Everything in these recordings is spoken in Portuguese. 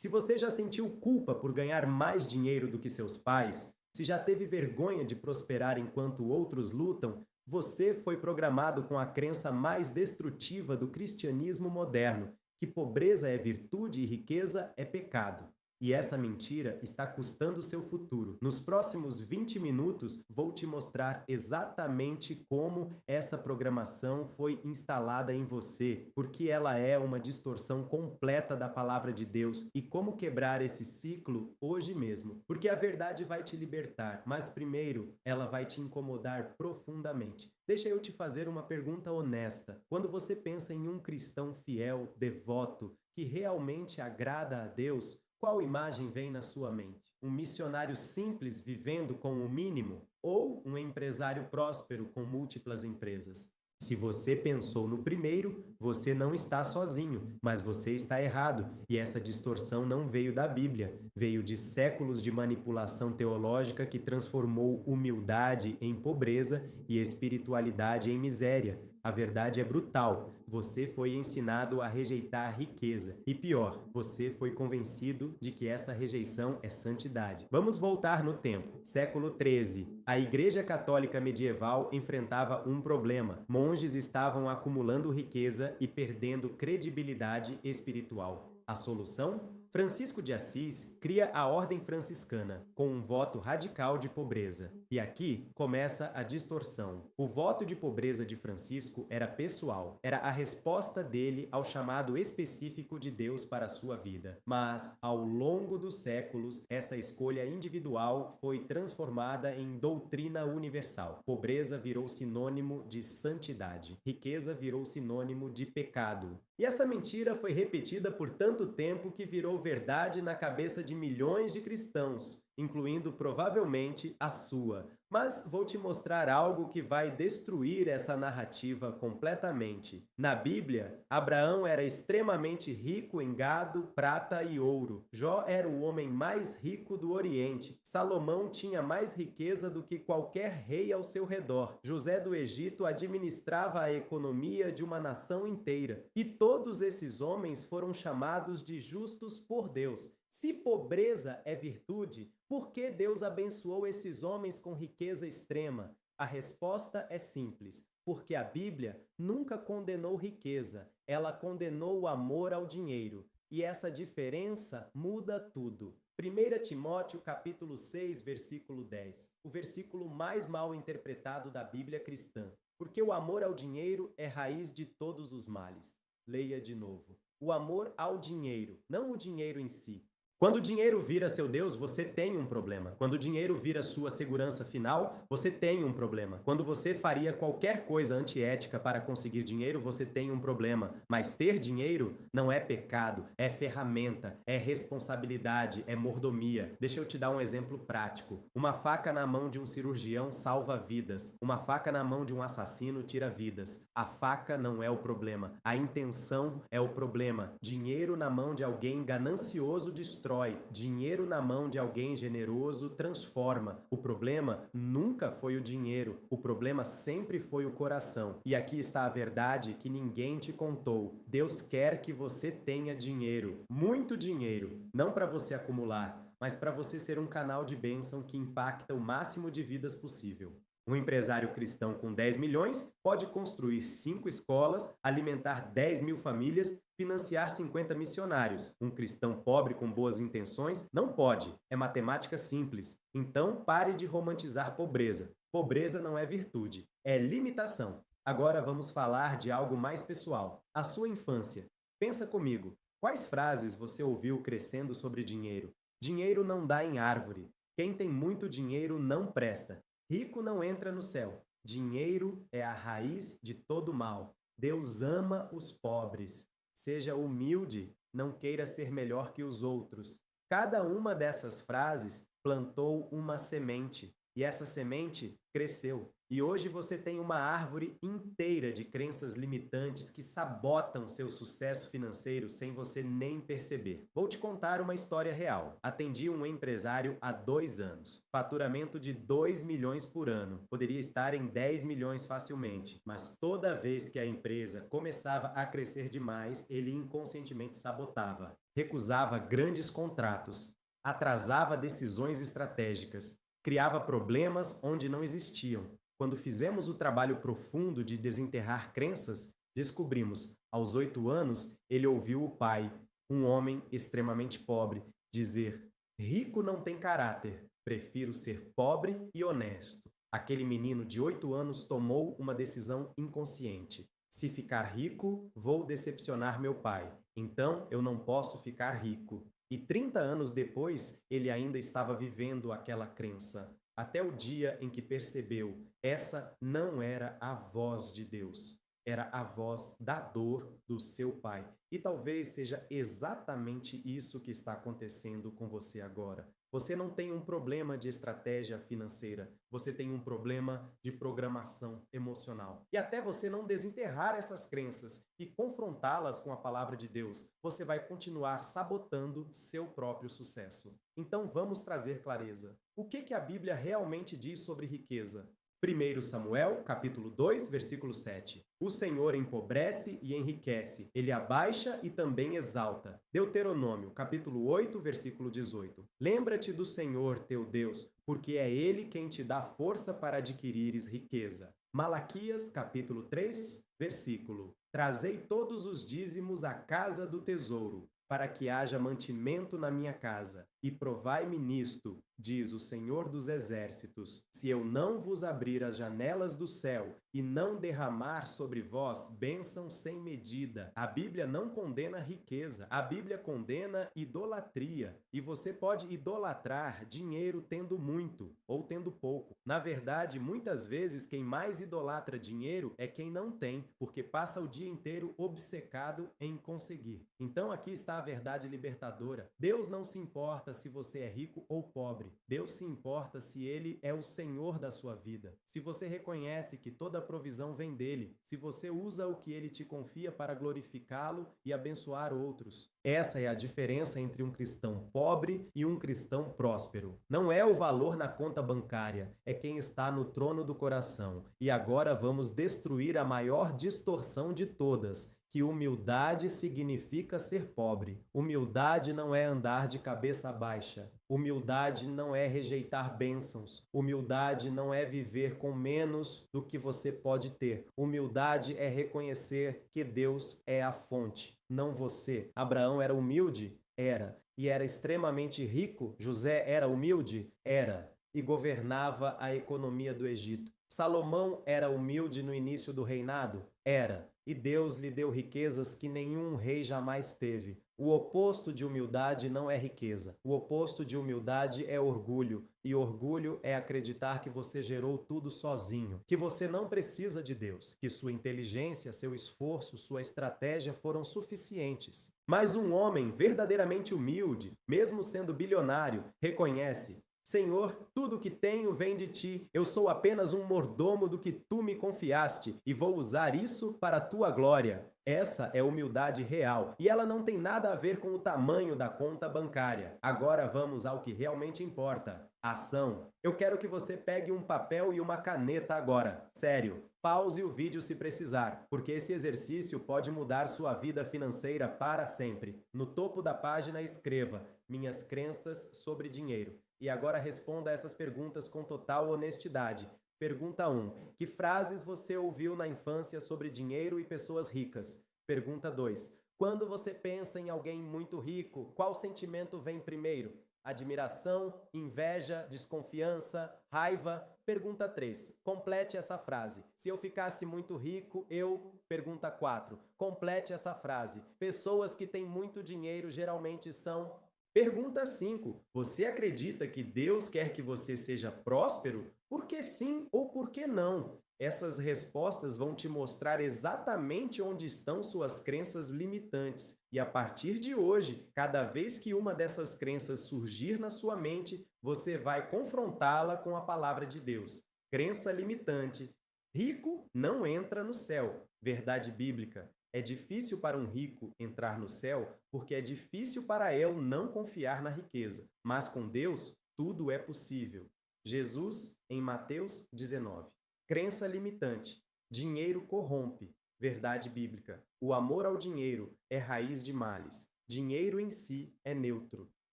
Se você já sentiu culpa por ganhar mais dinheiro do que seus pais, se já teve vergonha de prosperar enquanto outros lutam, você foi programado com a crença mais destrutiva do cristianismo moderno, que pobreza é virtude e riqueza é pecado. E essa mentira está custando seu futuro. Nos próximos 20 minutos, vou te mostrar exatamente como essa programação foi instalada em você, porque ela é uma distorção completa da palavra de Deus e como quebrar esse ciclo hoje mesmo. Porque a verdade vai te libertar, mas primeiro ela vai te incomodar profundamente. Deixa eu te fazer uma pergunta honesta. Quando você pensa em um cristão fiel, devoto, que realmente agrada a Deus, qual imagem vem na sua mente? Um missionário simples vivendo com o mínimo ou um empresário próspero com múltiplas empresas? Se você pensou no primeiro, você não está sozinho, mas você está errado. E essa distorção não veio da Bíblia, veio de séculos de manipulação teológica que transformou humildade em pobreza e espiritualidade em miséria. A verdade é brutal. Você foi ensinado a rejeitar a riqueza. E pior, você foi convencido de que essa rejeição é santidade. Vamos voltar no tempo. Século XIII. A Igreja Católica medieval enfrentava um problema. Monges estavam acumulando riqueza e perdendo credibilidade espiritual. A solução? Francisco de Assis cria a Ordem Franciscana, com um voto radical de pobreza. E aqui começa a distorção. O voto de pobreza de Francisco era pessoal, era a resposta dele ao chamado específico de Deus para a sua vida. Mas, ao longo dos séculos, essa escolha individual foi transformada em doutrina universal. Pobreza virou sinônimo de santidade, riqueza virou sinônimo de pecado. E essa mentira foi repetida por tanto tempo que virou verdade na cabeça de milhões de cristãos, incluindo provavelmente a sua. Mas vou te mostrar algo que vai destruir essa narrativa completamente. Na Bíblia, Abraão era extremamente rico em gado, prata e ouro. Jó era o homem mais rico do Oriente. Salomão tinha mais riqueza do que qualquer rei ao seu redor. José do Egito administrava a economia de uma nação inteira. E todos esses homens foram chamados de justos por Deus. Se pobreza é virtude, por que Deus abençoou esses homens com riqueza extrema? A resposta é simples, porque a Bíblia nunca condenou riqueza, ela condenou o amor ao dinheiro. E essa diferença muda tudo. 1 Timóteo capítulo 6, versículo 10, o versículo mais mal interpretado da Bíblia cristã. Porque o amor ao dinheiro é raiz de todos os males. Leia de novo. O amor ao dinheiro, não o dinheiro em si. Quando o dinheiro vira seu Deus, você tem um problema. Quando o dinheiro vira sua segurança final, você tem um problema. Quando você faria qualquer coisa antiética para conseguir dinheiro, você tem um problema. Mas ter dinheiro não é pecado, é ferramenta, é responsabilidade, é mordomia. Deixa eu te dar um exemplo prático. Uma faca na mão de um cirurgião salva vidas. Uma faca na mão de um assassino tira vidas. A faca não é o problema. A intenção é o problema. Dinheiro na mão de alguém ganancioso destrói. Dinheiro na mão de alguém generoso transforma. O problema nunca foi o dinheiro. O problema sempre foi o coração. E aqui está a verdade que ninguém te contou. Deus quer que você tenha dinheiro. Muito dinheiro. Não para você acumular, mas para você ser um canal de bênção que impacta o máximo de vidas possível. Um empresário cristão com 10 milhões pode construir 5 escolas, alimentar 10 mil famílias, financiar 50 missionários. Um cristão pobre com boas intenções não pode. É matemática simples. Então pare de romantizar pobreza. Pobreza não é virtude, é limitação. Agora vamos falar de algo mais pessoal. A sua infância. Pensa comigo. Quais frases você ouviu crescendo sobre dinheiro? Dinheiro não dá em árvore. Quem tem muito dinheiro não presta. Rico não entra no céu. Dinheiro é a raiz de todo mal. Deus ama os pobres. Seja humilde, não queira ser melhor que os outros. Cada uma dessas frases plantou uma semente, e essa semente cresceu. E hoje você tem uma árvore inteira de crenças limitantes que sabotam seu sucesso financeiro sem você nem perceber. Vou te contar uma história real. Atendi um empresário há 2 anos. Faturamento de 2 milhões por ano. Poderia estar em 10 milhões facilmente. Mas toda vez que a empresa começava a crescer demais, ele inconscientemente sabotava. recusava grandes contratos, atrasava decisões estratégicas, criava problemas onde não existiam. Quando fizemos o trabalho profundo de desenterrar crenças, descobrimos, aos 8 anos, ele ouviu o pai, um homem extremamente pobre, dizer: rico não tem caráter, prefiro ser pobre e honesto. Aquele menino de 8 anos tomou uma decisão inconsciente. Se ficar rico, vou decepcionar meu pai. Então eu não posso ficar rico. E 30 anos depois, ele ainda estava vivendo aquela crença, até o dia em que percebeu: essa não era a voz de Deus, era a voz da dor do seu pai. E talvez seja exatamente isso que está acontecendo com você agora. Você não tem um problema de estratégia financeira, você tem um problema de programação emocional. E até você não desenterrar essas crenças e confrontá-las com a palavra de Deus, você vai continuar sabotando seu próprio sucesso. Então vamos trazer clareza. O que a Bíblia realmente diz sobre riqueza? 1 Samuel, capítulo 2, versículo 7. O Senhor empobrece e enriquece, ele abaixa e também exalta. Deuteronômio, capítulo 8, versículo 18. Lembra-te do Senhor, teu Deus, porque é ele quem te dá força para adquirires riqueza. Malaquias, capítulo 3, versículo. Trazei todos os dízimos à casa do tesouro, para que haja mantimento na minha casa. E provai-me nisto, diz o Senhor dos Exércitos, se eu não vos abrir as janelas do céu e não derramar sobre vós bênção sem medida. A Bíblia não condena riqueza, a Bíblia condena idolatria. E você pode idolatrar dinheiro tendo muito ou tendo pouco. Na verdade, muitas vezes quem mais idolatra dinheiro é quem não tem, porque passa o dia inteiro obcecado em conseguir. Então aqui está a verdade libertadora. Deus não se importa se você é rico ou pobre. Deus se importa se Ele é o Senhor da sua vida. Se você reconhece que toda a provisão vem dEle. Se você usa o que Ele te confia para glorificá-lo e abençoar outros. Essa é a diferença entre um cristão pobre e um cristão próspero. Não é o valor na conta bancária, é quem está no trono do coração. E agora vamos destruir a maior distorção de todas, que humildade significa ser pobre. Humildade não é andar de cabeça baixa. Humildade não é rejeitar bênçãos. Humildade não é viver com menos do que você pode ter. Humildade é reconhecer que Deus é a fonte, não você. Abraão era humilde? Era. E era extremamente rico? José era humilde? Era. E governava a economia do Egito. Salomão era humilde no início do reinado? Era. E Deus lhe deu riquezas que nenhum rei jamais teve. O oposto de humildade não é riqueza. O oposto de humildade é orgulho. E orgulho é acreditar que você gerou tudo sozinho, que você não precisa de Deus, que sua inteligência, seu esforço, sua estratégia foram suficientes. Mas um homem verdadeiramente humilde, mesmo sendo bilionário, reconhece: Senhor, tudo que tenho vem de ti. Eu sou apenas um mordomo do que tu me confiaste e vou usar isso para a tua glória. Essa é humildade real e ela não tem nada a ver com o tamanho da conta bancária. Agora vamos ao que realmente importa: ação. Eu quero que você pegue um papel e uma caneta agora. Sério. Pause o vídeo se precisar, porque esse exercício pode mudar sua vida financeira para sempre. No topo da página escreva: minhas crenças sobre dinheiro. E agora responda a essas perguntas com total honestidade. Pergunta 1. Que frases você ouviu na infância sobre dinheiro e pessoas ricas? Pergunta 2. Quando você pensa em alguém muito rico, qual sentimento vem primeiro? Admiração, inveja, desconfiança, raiva? Pergunta 3. Complete essa frase. Se eu ficasse muito rico, eu... Pergunta 4. Complete essa frase. Pessoas que têm muito dinheiro geralmente são... Pergunta 5. Você acredita que Deus quer que você seja próspero? Por que sim ou por que não? Essas respostas vão te mostrar exatamente onde estão suas crenças limitantes. E a partir de hoje, cada vez que uma dessas crenças surgir na sua mente, você vai confrontá-la com a palavra de Deus. Crença limitante. Rico não entra no céu. Verdade bíblica. É difícil para um rico entrar no céu porque é difícil para ele não confiar na riqueza. Mas com Deus, tudo é possível. Jesus, em Mateus 19. Crença limitante. Dinheiro corrompe. Verdade bíblica. O amor ao dinheiro é raiz de males. Dinheiro em si é neutro.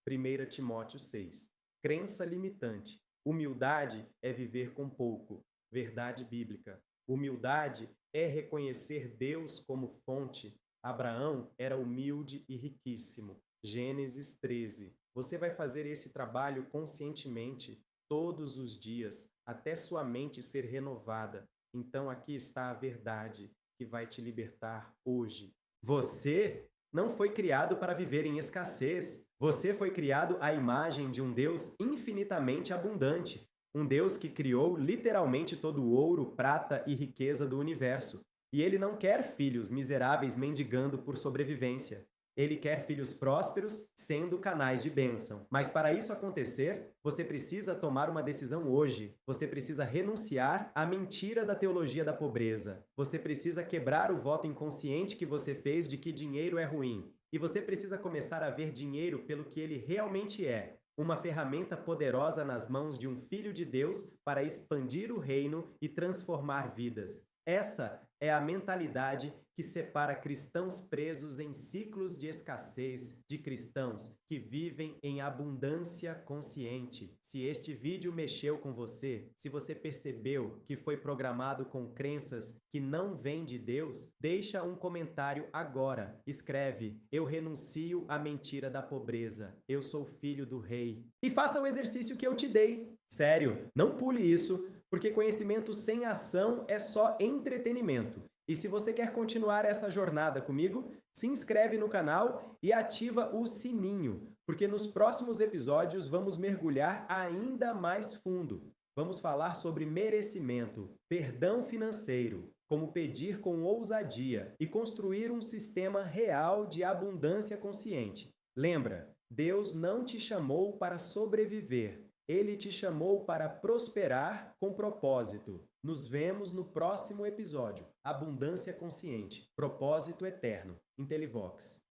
1 Timóteo 6. Crença limitante. Humildade é viver com pouco. Verdade bíblica. Humildade é reconhecer Deus como fonte. Abraão era humilde e riquíssimo. Gênesis 13. Você vai fazer esse trabalho conscientemente todos os dias, até sua mente ser renovada. Então aqui está a verdade que vai te libertar hoje. Você não foi criado para viver em escassez. Você foi criado à imagem de um Deus infinitamente abundante. Um Deus que criou literalmente todo o ouro, prata e riqueza do universo. E ele não quer filhos miseráveis mendigando por sobrevivência. Ele quer filhos prósperos, sendo canais de bênção. Mas para isso acontecer, você precisa tomar uma decisão hoje. Você precisa renunciar à mentira da teologia da pobreza. Você precisa quebrar o voto inconsciente que você fez de que dinheiro é ruim. E você precisa começar a ver dinheiro pelo que ele realmente é. Uma ferramenta poderosa nas mãos de um filho de Deus para expandir o reino e transformar vidas. Essa é a mentalidade que separa cristãos presos em ciclos de escassez de cristãos que vivem em abundância consciente. Se este vídeo mexeu com você, se você percebeu que foi programado com crenças que não vêm de Deus, deixa um comentário agora. Escreve: eu renuncio à mentira da pobreza. Eu sou filho do rei. E faça o exercício que eu te dei. Sério, não pule isso, porque conhecimento sem ação é só entretenimento. E se você quer continuar essa jornada comigo, se inscreve no canal e ativa o sininho, porque nos próximos episódios vamos mergulhar ainda mais fundo. Vamos falar sobre merecimento, perdão financeiro, como pedir com ousadia e construir um sistema real de abundância consciente. Lembra, Deus não te chamou para sobreviver. Ele te chamou para prosperar com propósito. Nos vemos no próximo episódio. Abundância consciente. Propósito eterno. Intelivox.